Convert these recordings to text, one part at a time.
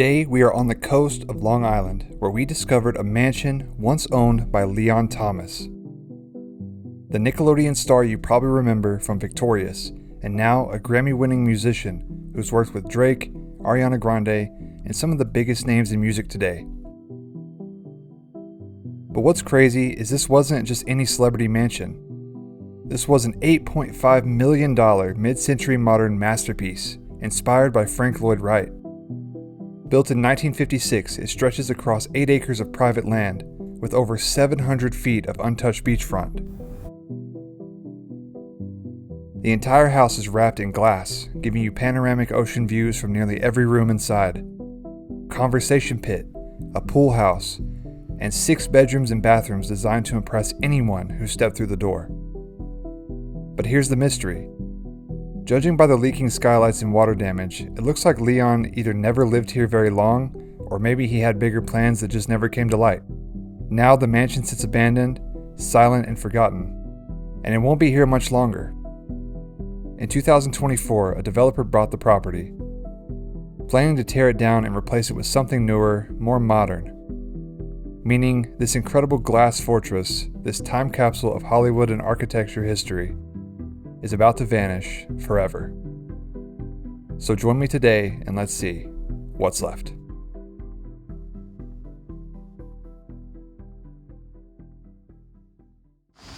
Today we are on the coast of Long Island, where we discovered a mansion once owned by Leon Thomas, the Nickelodeon star you probably remember from Victorious, and now a Grammy-winning musician who's worked with Drake, Ariana Grande, and some of the biggest names in music today. But what's crazy is this wasn't just any celebrity mansion. This was an $8.5 million mid-century modern masterpiece inspired by Frank Lloyd Wright. Built in 1956, it stretches across 8 acres of private land with over 700 feet of untouched beachfront. The entire house is wrapped in glass, giving you panoramic ocean views from nearly every room inside. Conversation pit, a pool house, and 6 bedrooms and bathrooms designed to impress anyone who stepped through the door. But here's the mystery. Judging by the leaking skylights and water damage, it looks like Leon either never lived here very long, or maybe he had bigger plans that just never came to light. Now the mansion sits abandoned, silent and forgotten, and it won't be here much longer. In 2024, a developer bought the property, planning to tear it down and replace it with something newer, more modern. Meaning, this incredible glass fortress, this time capsule of Hollywood and architecture history, is about to vanish forever. So join me today and let's see what's left.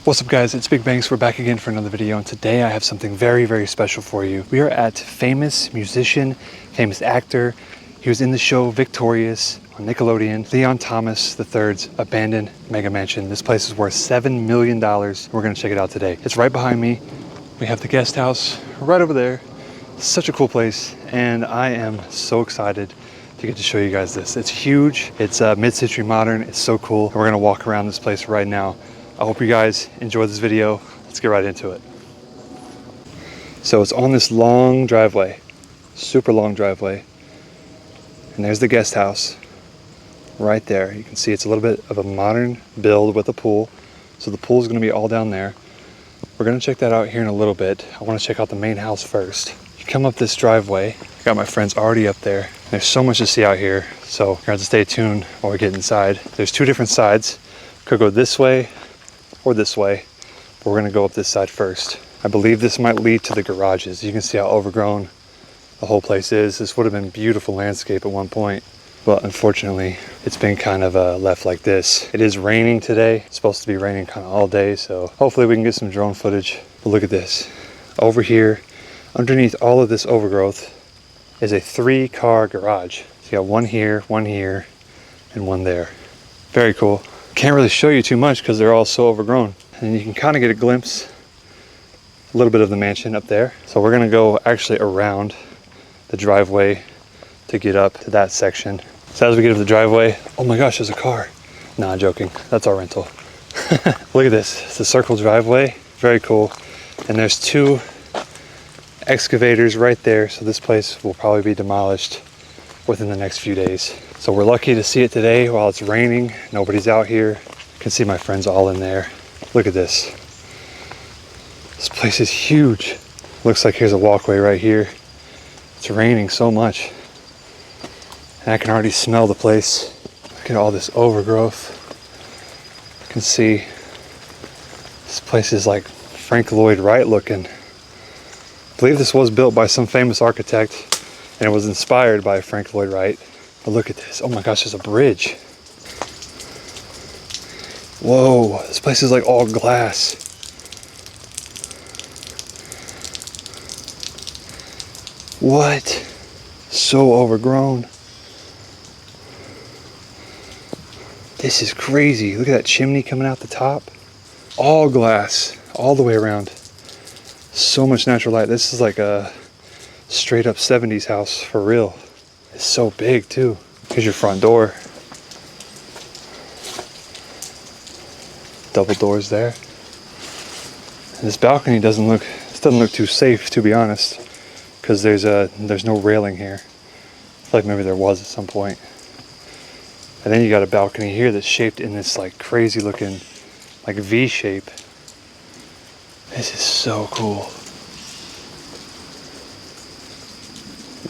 What's up guys, it's BigBankz. We're back again for another video, and today I have something very, very special for you. We are at famous musician, famous actor. He was in the show Victorious on Nickelodeon, Leon Thomas III's abandoned mega mansion. This place is worth $7 million. We're gonna check it out today. It's right behind me. We have the guest house right over there. Such a cool place, and I am so excited to get to show you guys this. It's huge, it's mid-century modern, it's so cool. We're gonna walk around this place right now. I hope you guys enjoy this video. Let's get right into it. So it's on this long driveway, super long driveway, and there's the guest house right there. You can see it's a little bit of a modern build with a pool. So the pool is gonna be all down there. We're gonna check that out here in a little bit. I wanna check out the main house first. You come up this driveway. I got my friends already up there. There's so much to see out here, so you're gonna have to stay tuned while we get inside. There's 2 different sides. Could go this way or this way, but we're gonna go up this side first. I believe this might lead to the garages. You can see how overgrown the whole place is. This would have been beautiful landscape at one point, but unfortunately it's been kind of left like this. It is raining today. It's supposed to be raining kind of all day, so hopefully we can get some drone footage. But look at this. Over here, underneath all of this overgrowth, is a 3-car garage. So you got one here, and one there. Very cool. Can't really show you too much because they're all so overgrown. And you can kind of get a glimpse, a little bit of the mansion up there. So we're gonna go actually around the driveway to get up to that section. So as we get up the driveway, oh my gosh, there's a car. Nah, joking, that's our rental. Look at this, it's a circle driveway, very cool. And there's 2 excavators right there, so this place will probably be demolished within the next few days. So we're lucky to see it today while it's raining. Nobody's out here. You can see my friends all in there. Look at this. This place is huge. Looks like here's a walkway right here. It's raining so much, and I can already smell the place. Look at all this overgrowth. You can see this place is like Frank Lloyd Wright looking. I believe this was built by some famous architect, and it was inspired by Frank Lloyd Wright. But look at this. Oh my gosh, there's a bridge. Whoa, this place is like all glass. What? So overgrown. This is crazy. Look at that chimney coming out the top. All glass, all the way around. So much natural light. This is like a straight up 70s house for real. It's so big too. Here's your front door. Double doors there. And this balcony doesn't look too safe, to be honest, because there's no railing here. I feel like maybe there was at some point. And then you got a balcony here that's shaped in this like crazy looking like V shape. This is so cool.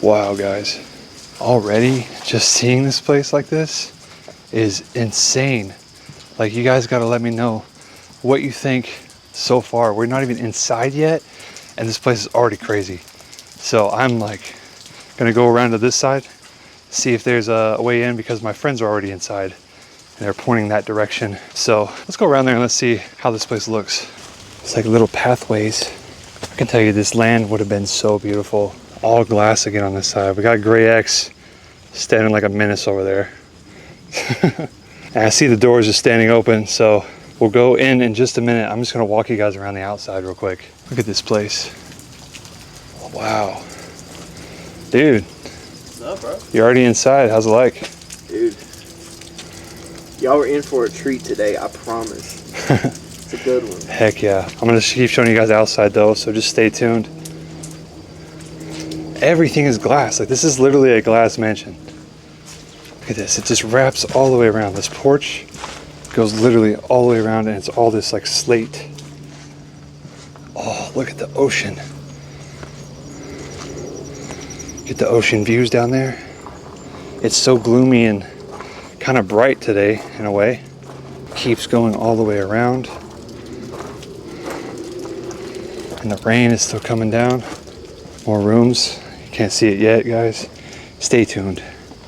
Wow, guys. Already just seeing this place like this is insane. Like, you guys gotta let me know what you think so far. We're not even inside yet, and this place is already crazy. So I'm like gonna go around to this side, see if there's a way in, because my friends are already inside and they're pointing that direction. So let's go around there and let's see how this place looks. It's like little pathways. I can tell you this land would have been so beautiful. All glass again on this side. We got Gray X standing like a menace over there. And I see the doors just standing open, so we'll go in just a minute. I'm just gonna walk you guys around the outside real quick. Look at this place. Wow. Dude. What's up, bro? You're already inside. How's it like? Dude. Y'all were in for a treat today, I promise. It's a good one. Heck yeah. I'm gonna keep showing you guys outside though, so just stay tuned. Everything is glass. Like, this is literally a glass mansion. Look at this. It just wraps all the way around. This porch goes literally all the way around, and it's all this like slate. Oh, look at the ocean. Get the ocean views down there. It's so gloomy and kind of bright today in a way. Keeps going all the way around. And the rain is still coming down. More rooms. You can't see it yet, guys. Stay tuned.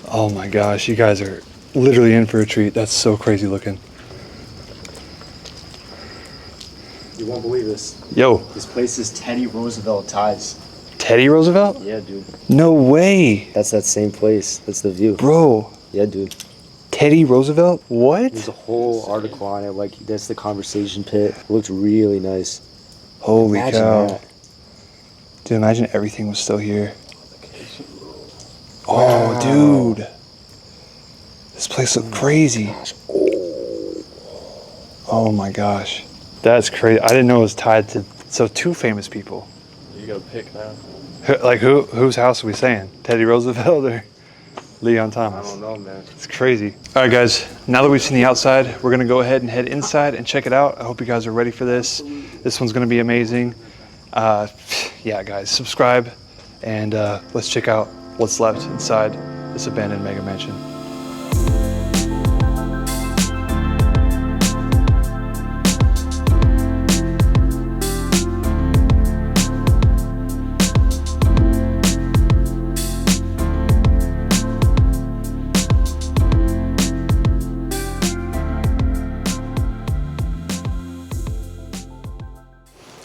Oh my gosh, you guys are literally in for a treat. That's so crazy looking. You won't believe this. Yo. This place is Teddy Roosevelt ties. Teddy Roosevelt? Yeah, dude. No way. That's that same place. That's the view. Bro. Yeah, dude. Teddy Roosevelt? What? There's a whole article on it. Like, that's the conversation pit. It looked really nice. Holy Imagine cow. that. Dude, imagine everything was still here. Oh, Wow. dude. This place looked crazy. Oh my gosh. That's crazy. I didn't know it was tied to two famous people. You gotta pick now. Like, whose house are we saying? Teddy Roosevelt or Leon Thomas? I don't know, man. It's crazy. All right, guys, now that we've seen the outside, we're gonna go ahead and head inside and check it out. I hope you guys are ready for this. This one's gonna be amazing. Yeah, guys, subscribe, and let's check out what's left inside this abandoned mega mansion.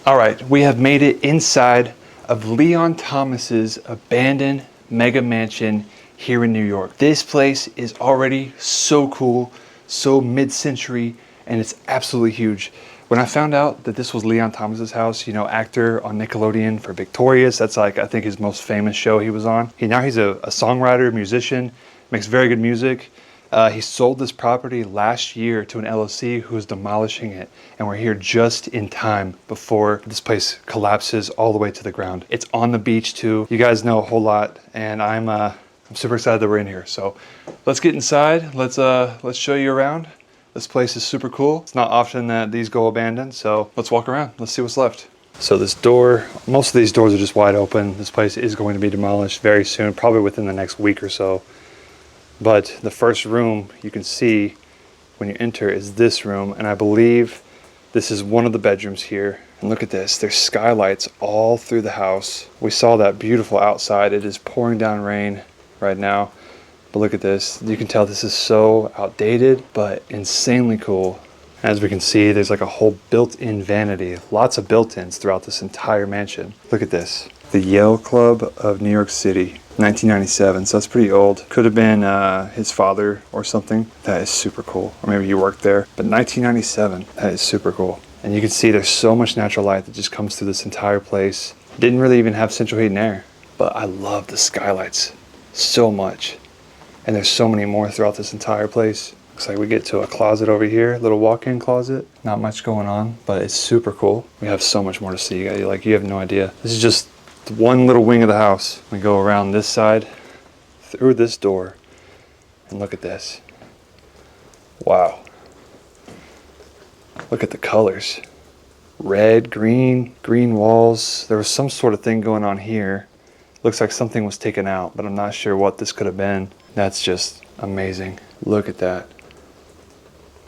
All right, we have made it inside of Leon Thomas's abandoned mega mansion here in New York. This place is already so cool, so mid-century, and it's absolutely huge. When I found out that this was Leon Thomas's house, you know, actor on Nickelodeon for Victorious, that's like, I think, his most famous show he was on. Now he's a songwriter, musician, makes very good music. He sold this property last year to an LLC who is demolishing it, and we're here just in time before this place collapses all the way to the ground. It's on the beach too. You guys know a whole lot, and I'm super excited that we're in here. So let's get inside. Let's show you around. This place is super cool. It's not often that these go abandoned, so let's walk around. Let's see what's left. So this door, most of these doors are just wide open. This place is going to be demolished very soon, probably within the next week or so. But the first room you can see when you enter is this room, and I believe this is one of the bedrooms here. And look at this, there's skylights all through the house. We saw that beautiful outside. It is pouring down rain right now, but look at this. You can tell this is so outdated, but insanely cool. As we can see, there's like a whole built-in vanity. Lots of built-ins throughout this entire mansion. Look at this. The Yale Club of New York City, 1997, so that's pretty old. Could have been his father or something. That is super cool. Or maybe he worked there. But 1997, that is super cool. And you can see there's so much natural light that just comes through this entire place. Didn't really even have central heat and air. But I love the skylights so much. And there's so many more throughout this entire place. Looks like we get to a closet over here, little walk-in closet. Not much going on, but it's super cool. We have so much more to see, guys. Like, you have no idea. This is just one little wing of the house. We go around this side, through this door, and look at this. Wow. Look at the colors. Red, green walls. There was some sort of thing going on here. Looks like something was taken out, but I'm not sure what this could have been. That's just amazing. Look at that.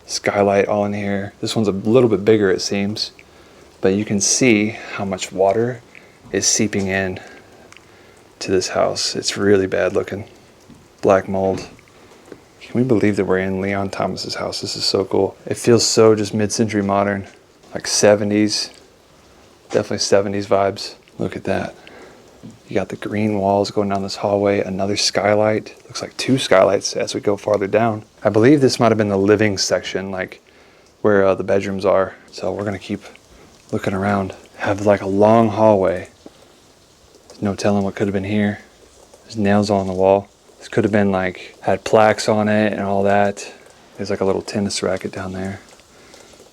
Skylight all in here. This one's a little bit bigger, it seems, but you can see how much water is seeping in to this house. It's really bad looking. Black mold. Can we believe that we're in Leon Thomas's house? This is so cool. It feels so just mid-century modern, like 70s. Definitely 70s vibes. Look at that. You got the green walls going down this hallway, another skylight. Looks like 2 skylights as we go farther down. I believe this might have been the living section, like where the bedrooms are. So we're gonna keep looking around. Have like a long hallway. There's no telling what could have been here. There's nails on the wall. This could have been like, had plaques on it and all that. There's like a little tennis racket down there.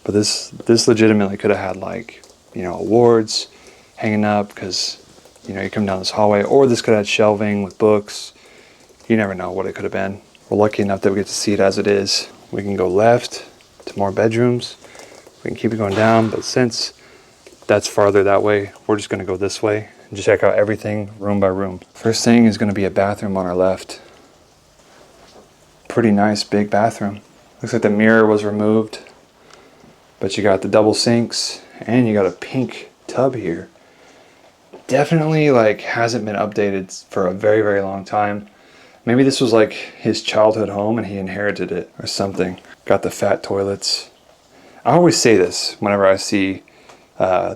But this legitimately could have had like, you know, awards hanging up because, you know, you come down this hallway, or this could have had shelving with books. You never know what it could have been. We're lucky enough that we get to see it as it is. We can go left to more bedrooms. We can keep it going down, but since that's farther that way, we're just gonna go this way and just check out everything room by room. First thing is gonna be a bathroom on our left. Pretty nice big bathroom. Looks like the mirror was removed, but you got the double sinks and you got a pink tub here. Definitely like hasn't been updated for a very, very long time. Maybe this was like his childhood home and he inherited it or something. Got the fat toilets. I always say this whenever I see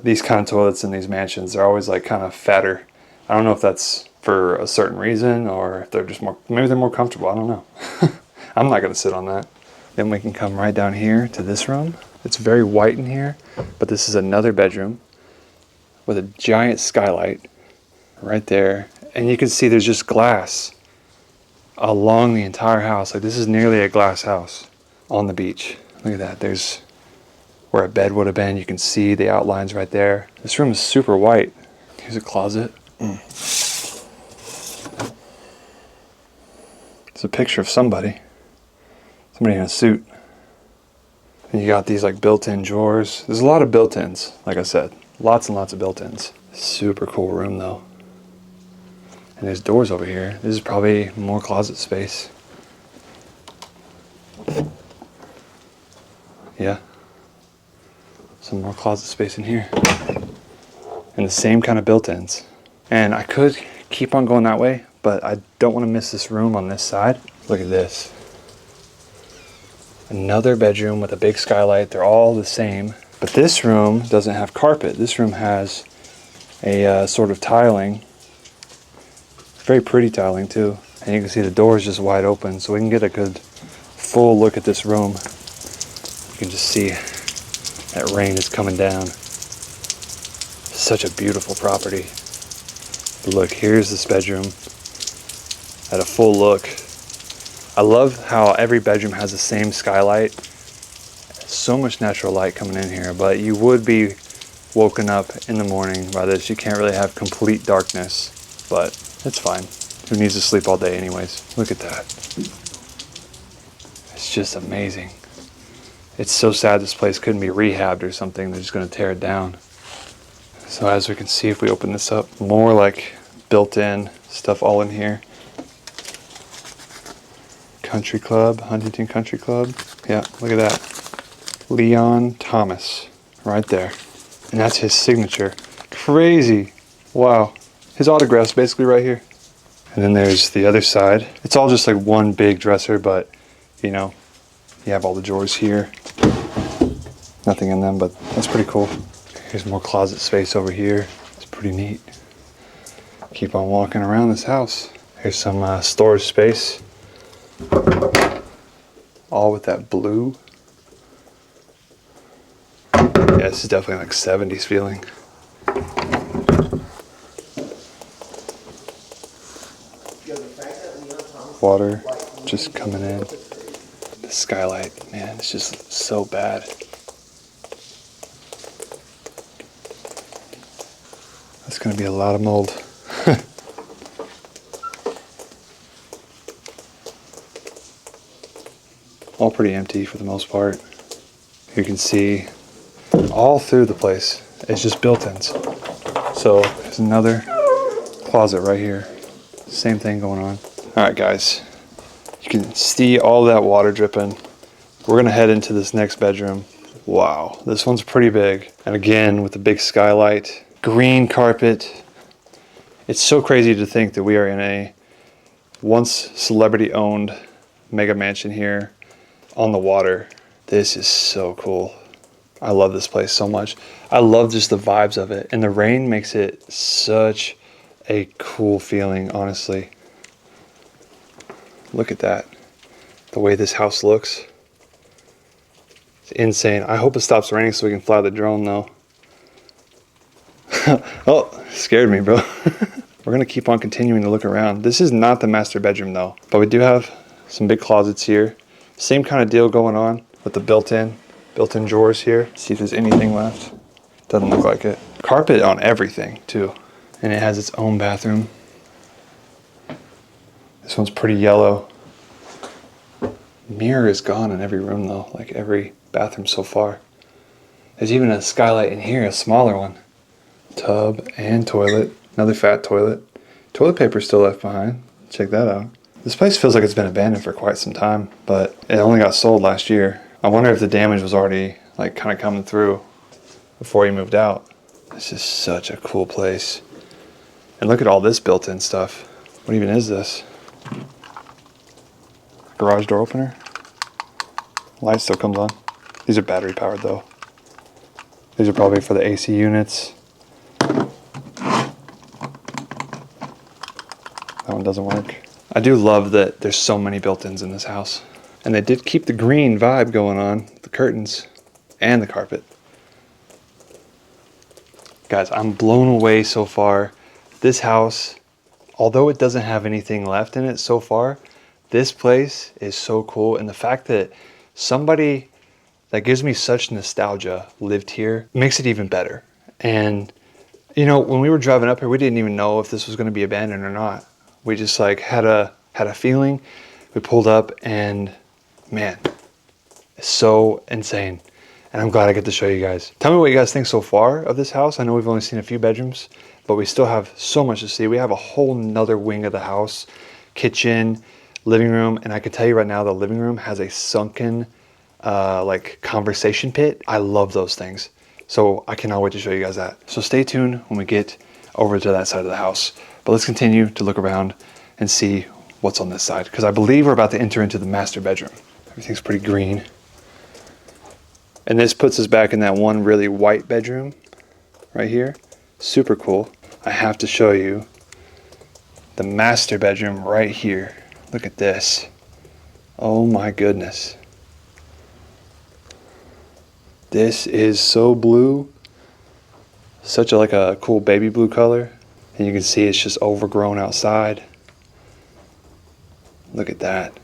these kind of toilets in these mansions. They're always like kind of fatter. I don't know if that's for a certain reason or if they're just more, maybe they're more comfortable. I don't know. I'm not gonna sit on that. Then we can come right down here to this room. It's very white in here, but this is another bedroom with a giant skylight right there. And you can see there's just glass along the entire house. Like this is nearly a glass house on the beach. Look at that. There's where a bed would have been. You can see the outlines right there. This room is super white. Here's a closet. It's a picture of somebody in a suit. And you got these like built-in drawers. There's a lot of built-ins, like I said. Lots and lots of built-ins. Super cool room though. And there's doors over here. This is probably more closet space. Yeah. Some more closet space in here. And the same kind of built-ins. And I could keep on going that way, but I don't want to miss this room on this side. Look at this. Another bedroom with a big skylight. They're all the same. But this room doesn't have carpet. This room has a sort of tiling. Very pretty tiling too. And you can see the door is just wide open, so we can get a good full look at this room. You can just see that rain is coming down. Such a beautiful property. But look, here's this bedroom at a full look. I love how every bedroom has the same skylight. So much natural light coming in here, but you would be woken up in the morning by this. You can't really have complete darkness, but it's fine. Who needs to sleep all day anyways? Look at that. It's just amazing. It's so sad this place couldn't be rehabbed or something. They're just gonna tear it down. So as we can see, if we open this up, more like built-in stuff all in here. Country Club, Huntington Country Club. Yeah, look at that. Leon Thomas, right there. And that's his signature. Crazy. Wow. His autograph's basically right here. And then there's the other side. It's all just like one big dresser, but you know, you have all the drawers here. Nothing in them, but that's pretty cool. Here's more closet space over here. It's pretty neat. Keep on walking around this house. Here's some storage space. All with that blue. Yeah, this is definitely like 70s feeling. Water just coming in. The skylight, man, it's just so bad. That's gonna be a lot of mold. All pretty empty for the most part. You can see all through the place, it's just built-ins. So there's another closet right here. Same thing going on. All right, guys. You can see all that water dripping. We're gonna head into this next bedroom. Wow, this one's pretty big. And again, with the big skylight, green carpet. It's so crazy to think that we are in a once celebrity-owned mega mansion here on the water. This is so cool. I love this place so much. I love just the vibes of it. And the rain makes it such a cool feeling, honestly. Look at that. The way this house looks. It's insane. I hope it stops raining so we can fly the drone though. Oh, scared me, bro. We're gonna keep on continuing to look around. This is not the master bedroom though, but we do have some big closets here. Same kind of deal going on with the built-in drawers here. See if there's anything left. Doesn't look like it. Carpet on everything too. And it has its own bathroom. This one's pretty yellow. Mirror is gone in every room though, like every bathroom so far. There's even a skylight in here, a smaller one. Tub and toilet, another fat toilet. Toilet paper still left behind. Check that out. This place feels like it's been abandoned for quite some time, but it only got sold last year. I wonder if the damage was already like kind of coming through before he moved out. This is such a cool place. And look at all this built-in stuff. What even is this? Garage door opener. Light still comes on. These are battery powered though. These are probably for the AC units. That one doesn't work. I do love that there's so many built-ins in this house. And they did keep the green vibe going on, the curtains and the carpet. Guys, I'm blown away so far. This house, although it doesn't have anything left in it so far, this place is so cool. And the fact that somebody that gives me such nostalgia lived here makes it even better. And you know, when we were driving up here, we didn't even know if this was going to be abandoned or not. We just like had a feeling. We pulled up and man, it's so insane. And I'm glad I get to show you guys. Tell me what you guys think so far of this house. I know we've only seen a few bedrooms, but we still have so much to see. We have a whole nother wing of the house, kitchen, living room. And I can tell you right now, the living room has a sunken like conversation pit. I love those things. So I cannot wait to show you guys that. So stay tuned when we get over to that side of the house. But let's continue to look around and see what's on this side, because I believe we're about to enter into the master bedroom. Everything's pretty green. And this puts us back in that one really white bedroom right here. Super cool. I have to show you the master bedroom right here. Look at this. Oh my goodness. This is so blue. Such a cool baby blue color. And you can see it's just overgrown outside. Look at that.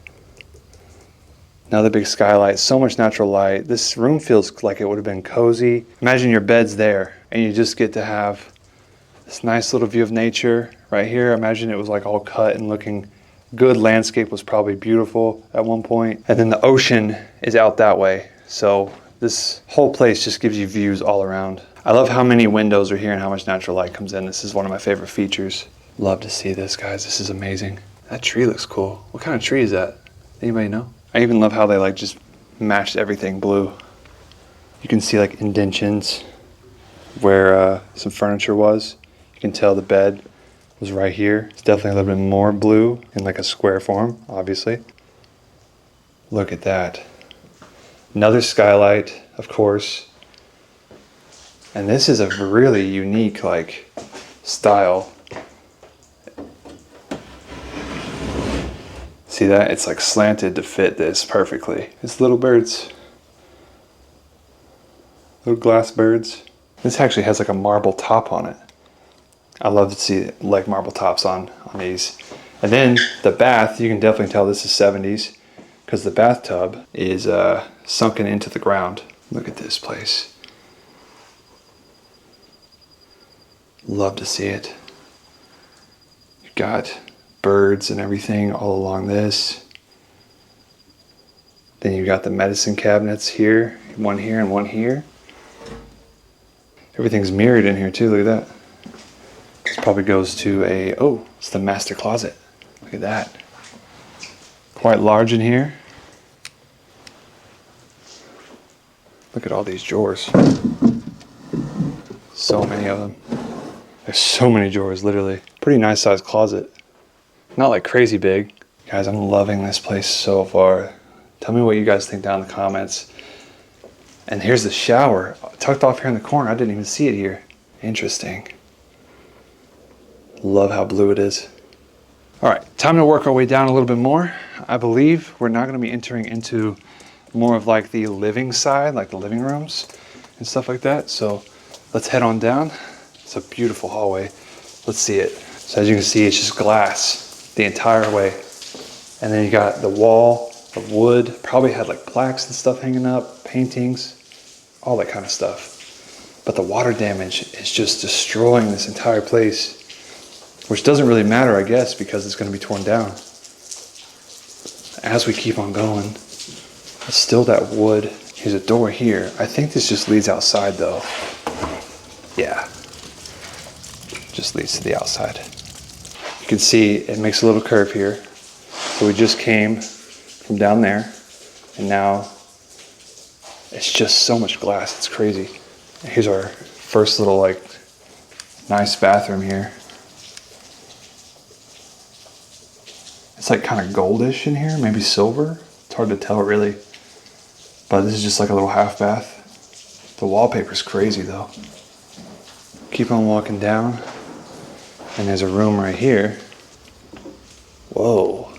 Another big skylight, so much natural light. This room feels like it would have been cozy. Imagine your bed's there and you just get to have this nice little view of nature right here. Imagine it was like all cut and looking good. Landscape was probably beautiful at one point. And then the ocean is out that way. So this whole place just gives you views all around. I love how many windows are here and how much natural light comes in. This is one of my favorite features. Love to see this, guys. This is amazing. That tree looks cool. What kind of tree is that? Anybody know? I even love how they like just matched everything blue. You can see like indentions where some furniture was. You can tell the bed was right here. It's definitely a little bit more blue in like a square form, obviously. Look at that. Another skylight, of course. And this is a really unique like style. See that? It's like slanted to fit this perfectly. It's little birds. Little glass birds. This actually has like a marble top on it. I love to see like marble tops on these. And then the bath, you can definitely tell this is 70s because the bathtub is sunken into the ground. Look at this place. Love to see it. You got birds and everything all along this. Then you got the medicine cabinets here, one here and one here. Everything's mirrored in here too, look at that. probably goes to it's the master closet. Look at that. Quite large in here. Look at all these drawers. So many of them. There's so many drawers, literally. Pretty nice sized closet. Not like crazy big. Guys, I'm loving this place so far. Tell me what you guys think down in the comments. And here's the shower, tucked off here in the corner. I didn't even see it here. Interesting. Love how blue it is. All right, time to work our way down a little bit more. I believe we're now gonna be entering into more of like the living side, like the living rooms and stuff like that. So let's head on down. It's a beautiful hallway. Let's see it. So as you can see, it's just glass the entire way. And then you got the wall of wood, probably had like plaques and stuff hanging up, paintings, all that kind of stuff. But the water damage is just destroying this entire place, which doesn't really matter, I guess, because it's going to be torn down. As we keep on going, it's still that wood. Here's a door here. I think this just leads outside though. Yeah, just leads to the outside. You can see it makes a little curve here. So we just came from down there, and now it's just so much glass, it's crazy. Here's our first little like nice bathroom here. It's like kind of goldish in here, maybe silver. It's hard to tell really, but this is just like a little half bath. The wallpaper's crazy though. Keep on walking down, and there's a room right here. Whoa.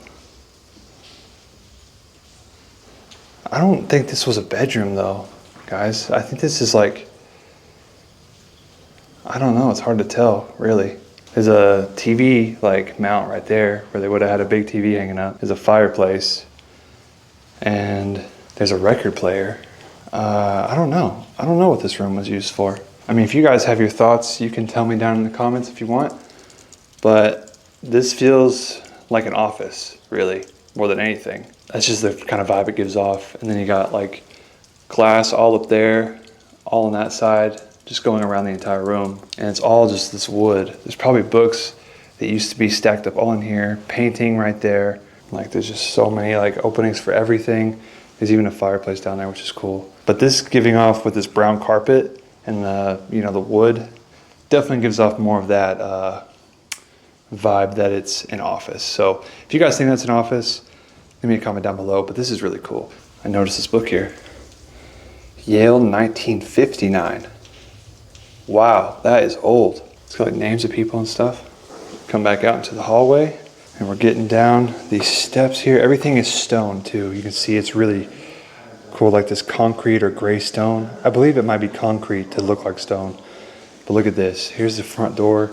I don't think this was a bedroom though, guys. I think this is like, I don't know, it's hard to tell, really. There's a TV like mount right there where they would have had a big TV hanging up. There's a fireplace, and there's a record player. I don't know. I don't know what this room was used for. I mean, if you guys have your thoughts, you can tell me down in the comments if you want. But this feels like an office, really, more than anything. That's just the kind of vibe it gives off. And then you got like glass all up there, all on that side, just going around the entire room. And it's all just this wood. There's probably books that used to be stacked up all in here, painting right there. Like there's just so many like openings for everything. There's even a fireplace down there, which is cool. But this giving off with this brown carpet and the, you know, the wood definitely gives off more of that vibe that it's an office. So if you guys think that's an office, leave me a comment down below, but this is really cool. I noticed this book here. Yale 1959. Wow, that is old. It's got like names of people and stuff. Come back out into the hallway, and we're getting down these steps here. Everything is stone too. You can see it's really cool, like this concrete or gray stone. I believe it might be concrete to look like stone. But look at this. Here's the front door.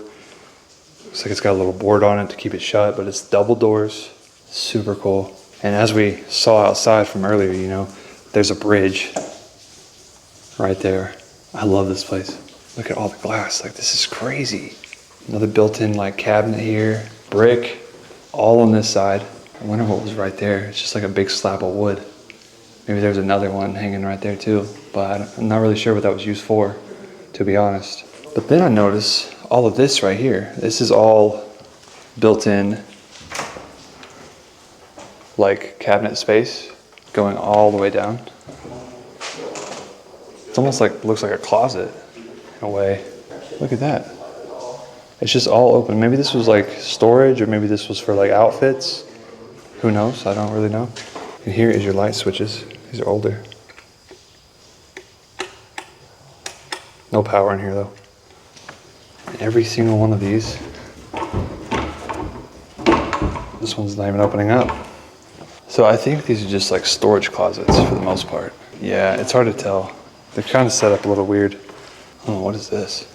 Looks like it's got a little board on it to keep it shut, but it's double doors. Super cool. And as we saw outside from earlier, you know, there's a bridge right there. I love this place. Look at all the glass. Like, this is crazy. Another built-in like cabinet here, brick, all on this side. I wonder what was right there. It's just like a big slab of wood. Maybe there's another one hanging right there too, but I'm not really sure what that was used for, to be honest. But then I notice all of this right here. This is all built in like cabinet space going all the way down. It's almost like, looks like a closet in a way. Look at that. It's just all open. Maybe this was like storage, or maybe this was for like outfits. Who knows? I don't really know. And here is your light switches. These are older. No power in here though. And every single one of these, this one's not even opening up. So I think these are just like storage closets for the most part. Yeah, it's hard to tell. They're kind of set up a little weird. Oh, what is this?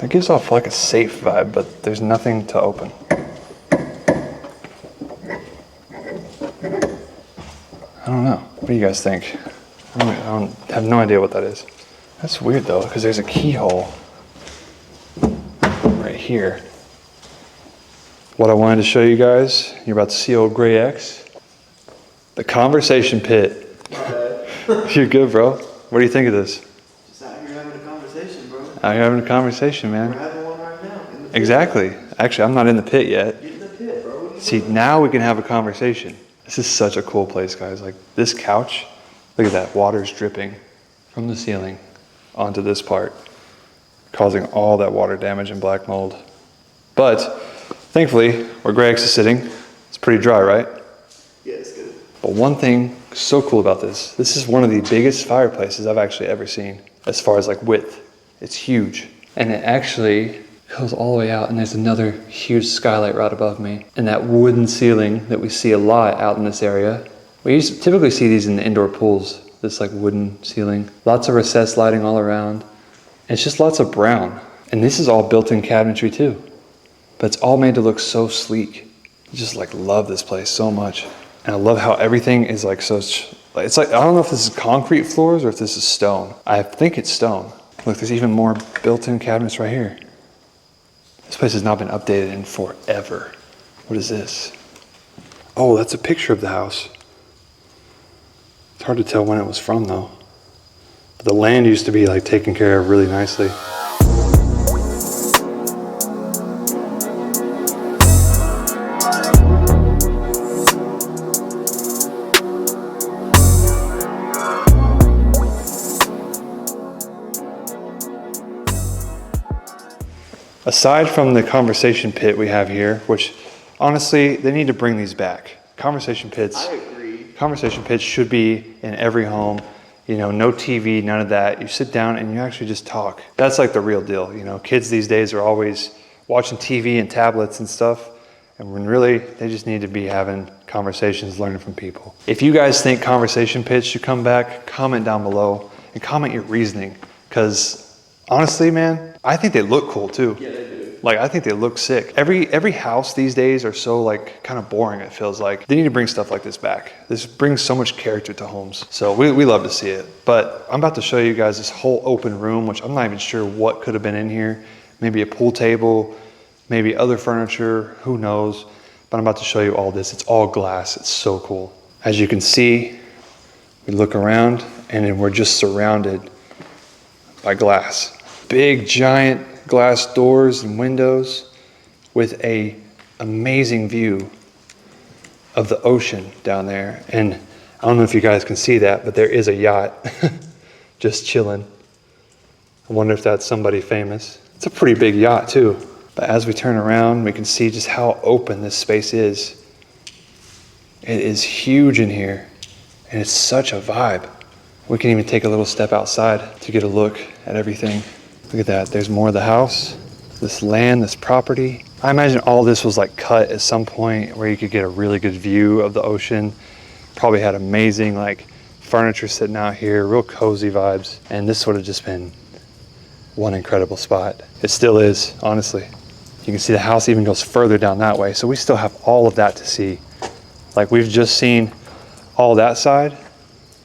It gives off like a safe vibe, but there's nothing to open. I don't know. What do you guys think? I have no idea what that is. That's weird though, because there's a keyhole right here. What I wanted to show you guys, you're about to see old Gray X. The conversation pit. You're good, bro. What do you think of this? Just out here having a I'm having a conversation, man. We're having one right now. In the pit. Exactly. Actually, I'm not in the pit yet. Get in the pit, bro. See, now we can have a conversation. This is such a cool place, guys. Like this couch, look at that. Water's dripping from the ceiling onto this part, causing all that water damage and black mold. But thankfully, where Greg's is sitting, it's pretty dry, right? Yeah, it's good. But one thing so cool about this is one of the biggest fireplaces I've actually ever seen as far as like width. It's huge. And it actually goes all the way out, and there's another huge skylight right above me. And that wooden ceiling that we see a lot out in this area. We typically see these in the indoor pools, this like wooden ceiling. Lots of recessed lighting all around. And it's just lots of brown. And this is all built-in cabinetry too. But it's all made to look so sleek. I just like love this place so much. And I love how everything is like so, it's like, I don't know if this is concrete floors or if this is stone. I think it's stone. Look, there's even more built-in cabinets right here. This place has not been updated in forever. What is this? Oh, that's a picture of the house. It's hard to tell when it was from though. But the land used to be like taken care of really nicely. Aside from the conversation pit we have here, which honestly, they need to bring these back. Conversation pits. I agree. Conversation pits should be in every home. You know, no TV, none of that. You sit down and you actually just talk. That's like the real deal. You know, kids these days are always watching TV and tablets and stuff. And when really, they just need to be having conversations, learning from people. If you guys think conversation pits should come back, comment down below and comment your reasoning. Because honestly, man, I think they look cool too. Yeah, they do. Like, I think they look sick. Every house these days are so like kind of boring, it feels like. They need to bring stuff like this back. This brings so much character to homes. So we love to see it. But I'm about to show you guys this whole open room, which I'm not even sure what could have been in here. Maybe a pool table, maybe other furniture, who knows. But I'm about to show you all this. It's all glass. It's so cool. As you can see, we look around and then we're just surrounded by glass. Big giant glass doors and windows with a amazing view of the ocean down there. And I don't know if you guys can see that, but there is a yacht just chilling. I wonder if that's somebody famous. It's a pretty big yacht too. But as we turn around, we can see just how open this space is. It is huge in here and it's such a vibe. We can even take a little step outside to get a look at everything. Look at that, there's more of the house, this land, this property. I imagine all this was like cut at some point where you could get a really good view of the ocean. Probably had amazing like furniture sitting out here, real cozy vibes. And this would have just been one incredible spot. It still is, honestly. You can see the house even goes further down that way. So we still have all of that to see. Like we've just seen all that side.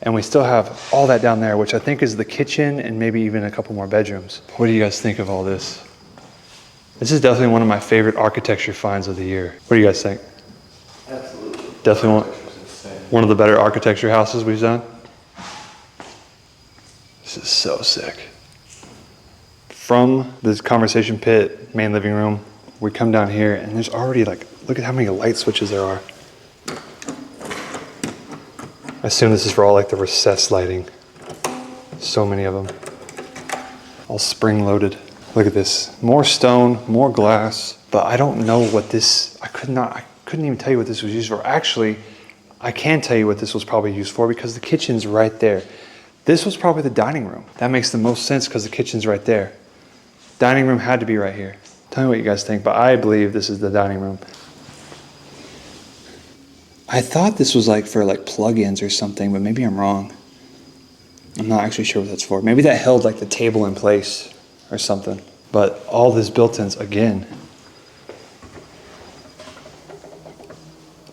And we still have all that down there, which I think is the kitchen and maybe even a couple more bedrooms. What do you guys think of all this? This is definitely one of my favorite architecture finds of the year. What do you guys think? Absolutely. Definitely one of the better architecture houses we've done. This is so sick. From this conversation pit, main living room, we come down here and there's already like, look at how many light switches there are. I assume this is for all like the recessed lighting. So many of them. All spring loaded. Look at this. More stone, more glass, but I don't know what this, I couldn't even tell you what this was used for. Actually, I can tell you what this was probably used for because the kitchen's right there. This was probably the dining room. That makes the most sense because the kitchen's right there. Dining room had to be right here. Tell me what you guys think, but I believe this is the dining room. I thought this was like for like plug-ins or something, but maybe I'm wrong. I'm not actually sure what that's for. Maybe that held like the table in place or something. But all this built-ins again.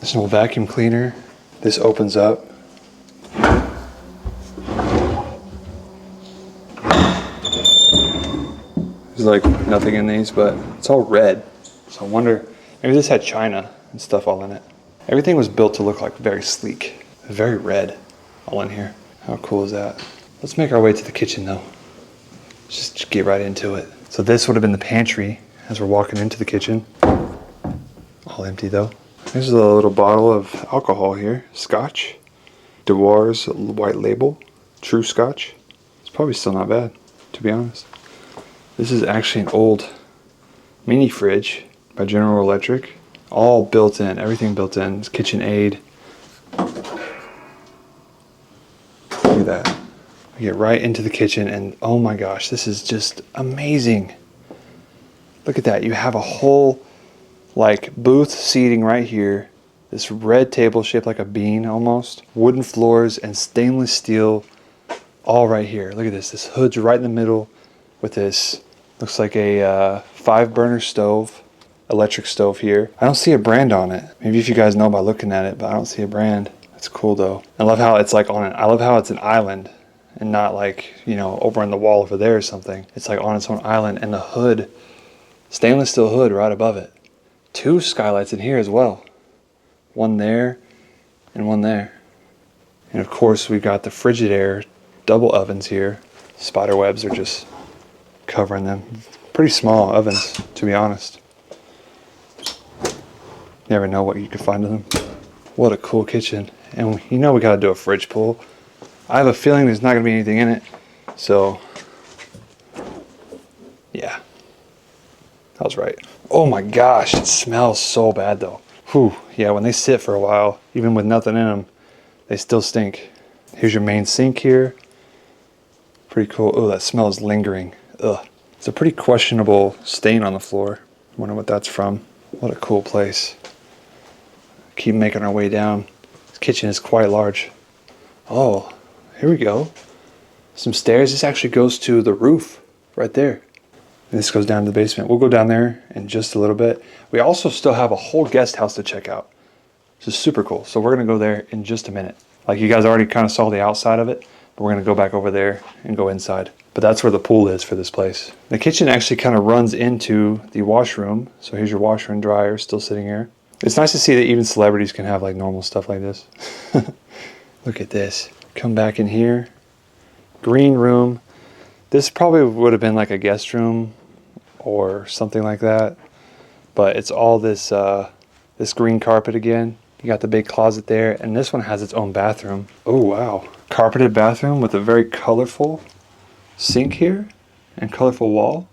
There's an old vacuum cleaner. This opens up. There's like nothing in these, but it's all red. So I wonder, maybe this had china and stuff all in it. Everything was built to look like very sleek, very red all in here. How cool is that? Let's make our way to the kitchen though. Just get right into it. So this would have been the pantry as we're walking into the kitchen. All empty though. There's a little bottle of alcohol here. Scotch. Dewar's white label. True Scotch. It's probably still not bad, to be honest. This is actually an old mini fridge by General Electric. All built in, everything built in. It's KitchenAid. Look at that. We get right into the kitchen and oh my gosh, this is just amazing. Look at that. You have a whole like booth seating right here. This red table shaped like a bean almost. Wooden floors and stainless steel all right here. Look at this. This hood's right in the middle with this, looks like a 5-burner stove, electric stove here. I don't see a brand on it. Maybe if you guys know by looking at it, but I don't see a brand. That's cool though. I love how it's like I love how it's an island and not like, you know, over on the wall over there or something. It's like on its own island and the hood, stainless steel hood right above it. 2 skylights in here as well. One there and one there. And of course we got the Frigidaire double ovens here. Spider webs are just covering them. Pretty small ovens, to be honest. Never know what you could find in them. What a cool kitchen. And you know we gotta do a fridge pull. I have a feeling there's not gonna be anything in it. So, yeah. I was right. Oh my gosh, it smells so bad though. Whew, yeah, when they sit for a while, even with nothing in them, they still stink. Here's your main sink here. Pretty cool. Oh, that smell is lingering. Ugh. It's a pretty questionable stain on the floor. I wonder what that's from. What a cool place. Keep making our way down. This kitchen is quite large. Oh, here we go. Some stairs. This actually goes to the roof right there. And this goes down to the basement. We'll go down there in just a little bit. We also still have a whole guest house to check out. This is super cool. So we're going to go there in just a minute. Like you guys already kind of saw the outside of it, but we're going to go back over there and go inside. But that's where the pool is for this place. The kitchen actually kind of runs into the washroom. So here's your washer and dryer still sitting here. It's nice to see that even celebrities can have like normal stuff like this. Look at this. Come back in here. Green room. This probably would have been like a guest room or something like that. But it's all this this green carpet again. You got the big closet there, and this one has its own bathroom. Oh wow. Carpeted bathroom with a very colorful sink here and colorful wall.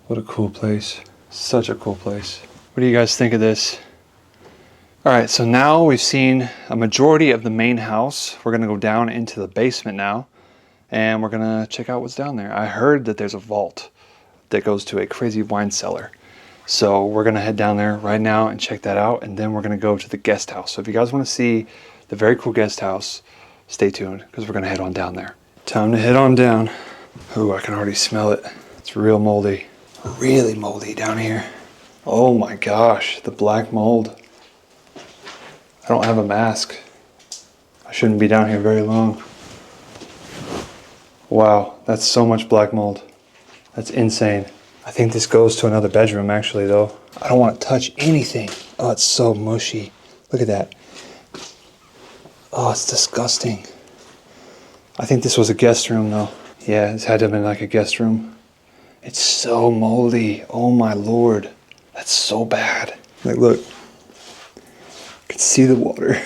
What a cool place. Such a cool place. What do you guys think of this? Alright, so now we've seen a majority of the main house. We're going to go down into the basement now, and we're going to check out what's down there. I heard that there's a vault that goes to a crazy wine cellar. So we're going to head down there right now and check that out, and then we're going to go to the guest house. So if you guys want to see the very cool guest house, stay tuned, because we're going to head on down there. Time to head on down. Ooh, I can already smell it. It's real moldy. Really moldy down here. Oh my gosh, the black mold. I don't have a mask. I shouldn't be down here very long. Wow, that's so much black mold. That's insane. I think this goes to another bedroom actually though. I don't want to touch anything. Oh, it's so mushy. Look at that. Oh, it's disgusting. I think this was a guest room though. Yeah, this had to have been like a guest room. It's so moldy. Oh my lord. That's so bad. Like look. I can see the water.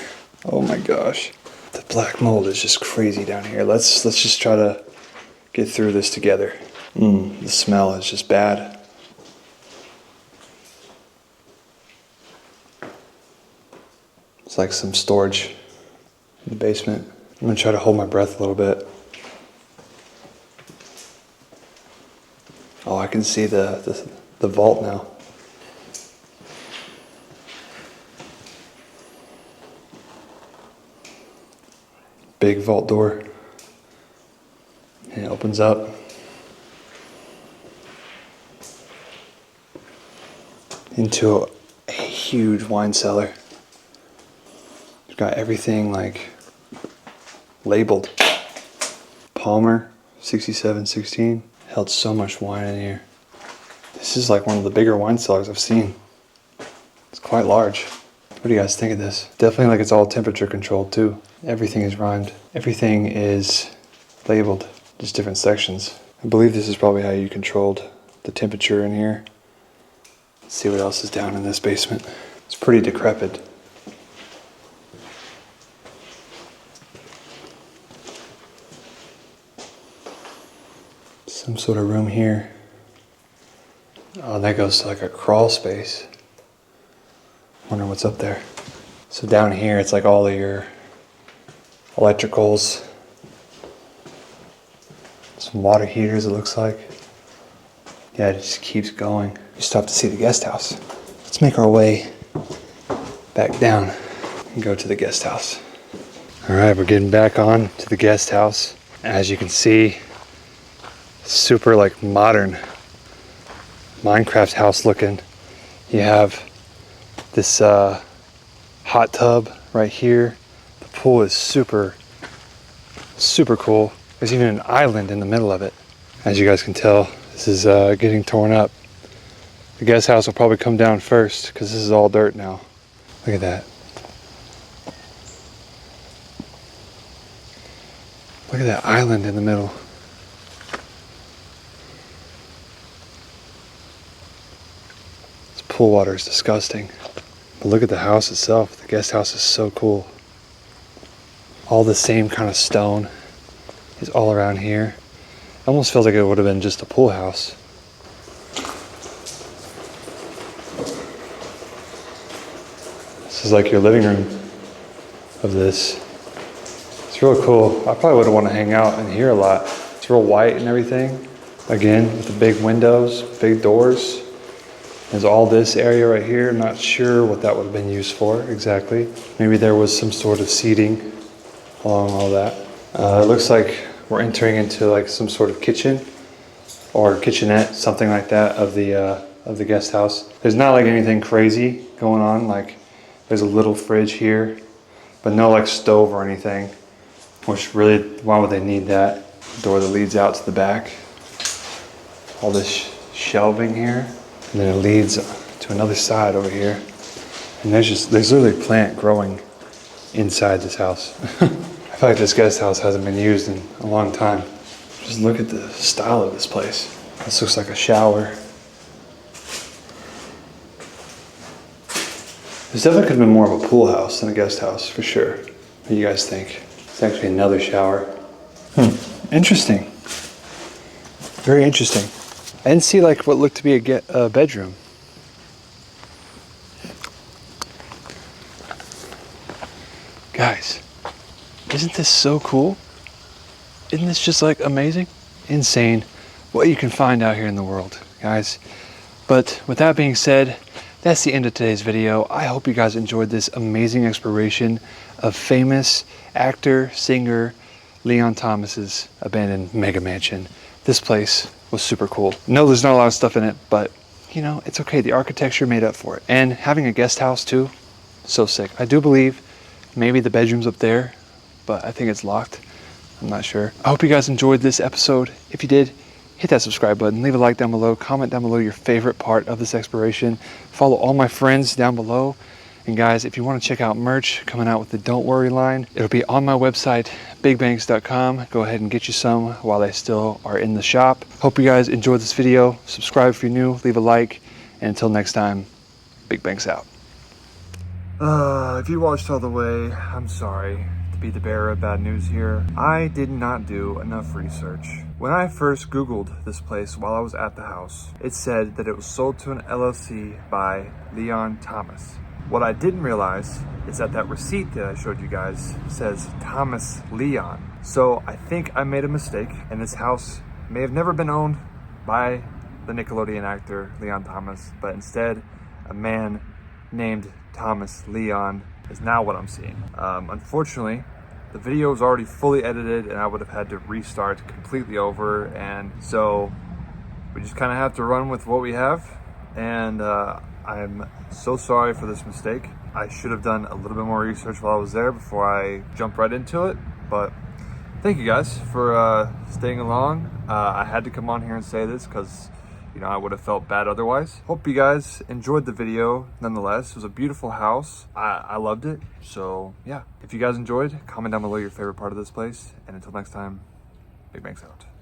Oh my gosh. The black mold is just crazy down here. Let's just try to get through this together. The smell is just bad. It's like some storage in the basement. I'm gonna try to hold my breath a little bit. Oh, I can see the vault now. Big vault door. And it opens up. Into a huge wine cellar. It's got everything like labeled. Palmer 6716. Held so much wine in here. This is like one of the bigger wine cellars I've seen. It's quite large. What do you guys think of this? Definitely like it's all temperature controlled too. Everything is rhymed. Everything is labeled, just different sections. I believe this is probably how you controlled the temperature in here. Let's see what else is down in this basement. It's pretty decrepit. Some sort of room here. Oh, that goes to like a crawl space. Wonder what's up there. So down here, it's like all of your electricals. Some water heaters, it looks like. Yeah, it just keeps going. You still have to see the guest house. Let's make our way back down and go to the guest house. All right, we're getting back on to the guest house. As you can see, super like modern Minecraft house looking. You have this hot tub right here. The pool is super cool. There's even an island in the middle of it. As you guys can tell, this is getting torn up. The guest house will probably come down first because this is all dirt now. Look at that. Look at that island in the middle. This pool water is disgusting. But look at the house itself. The guest house is so cool. All the same kind of stone is all around here. It almost feels like it would have been just a pool house. This is like your living room of this. It's real cool. I probably would want to hang out in here a lot. It's real white and everything. Again, with the big windows, big doors. There's all this area right here. I'm not sure what that would have been used for exactly. Maybe there was some sort of seating along all that. It looks like we're entering into like some sort of kitchen or kitchenette, something like that of the guest house. There's not like anything crazy going on. Like there's a little fridge here, but no like stove or anything. Which really, why would they need that? Door that leads out to the back. All this shelving here. And then it leads to another side over here. And there's literally a plant growing inside this house. I feel like this guest house hasn't been used in a long time. Just look at the style of this place. This looks like a shower. This definitely could have been more of a pool house than a guest house, for sure. What do you guys think? It's actually another shower. Interesting. Very interesting. I didn't see like what looked to be a bedroom. Guys, isn't this so cool? Isn't this just like amazing? Insane what you can find out here in the world, guys. But with that being said, that's the end of today's video. I hope you guys enjoyed this amazing exploration of famous actor, singer, Leon Thomas's abandoned mega mansion. This place was super cool. No, there's not a lot of stuff in it, but you know, it's okay. The architecture made up for it. And having a guest house too, so sick. I do believe maybe the bedroom's up there, but I think it's locked. I'm not sure. I hope you guys enjoyed this episode. If you did, hit that subscribe button, leave a like down below, comment down below your favorite part of this exploration. Follow all my friends down below. And guys, if you want to check out merch coming out with the Don't Worry line, it'll be on my website, BigBankz.com. Go ahead and get you some while they still are in the shop. Hope you guys enjoyed this video. Subscribe if you're new, leave a like, and until next time, BigBankz out. If you watched all the way, I'm sorry to be the bearer of bad news here. I did not do enough research. When I first Googled this place while I was at the house, it said that it was sold to an LLC by Leon Thomas. What I didn't realize is that receipt that I showed you guys says Thomas Leon. So I think I made a mistake, and this house may have never been owned by the Nickelodeon actor Leon Thomas, but instead a man named Thomas Leon is now what I'm seeing. Unfortunately, the video was already fully edited and I would have had to restart completely over, and so we just kind of have to run with what we have. And I'm so sorry for this mistake. I should have done a little bit more research while I was there before I jumped right into it, but thank you guys for staying along. I had to come on here and say this because You know, I would have felt bad otherwise. Hope you guys enjoyed the video nonetheless. It was a beautiful house. I loved it. So yeah, if you guys enjoyed, comment down below your favorite part of this place. And until next time, BigBankz out.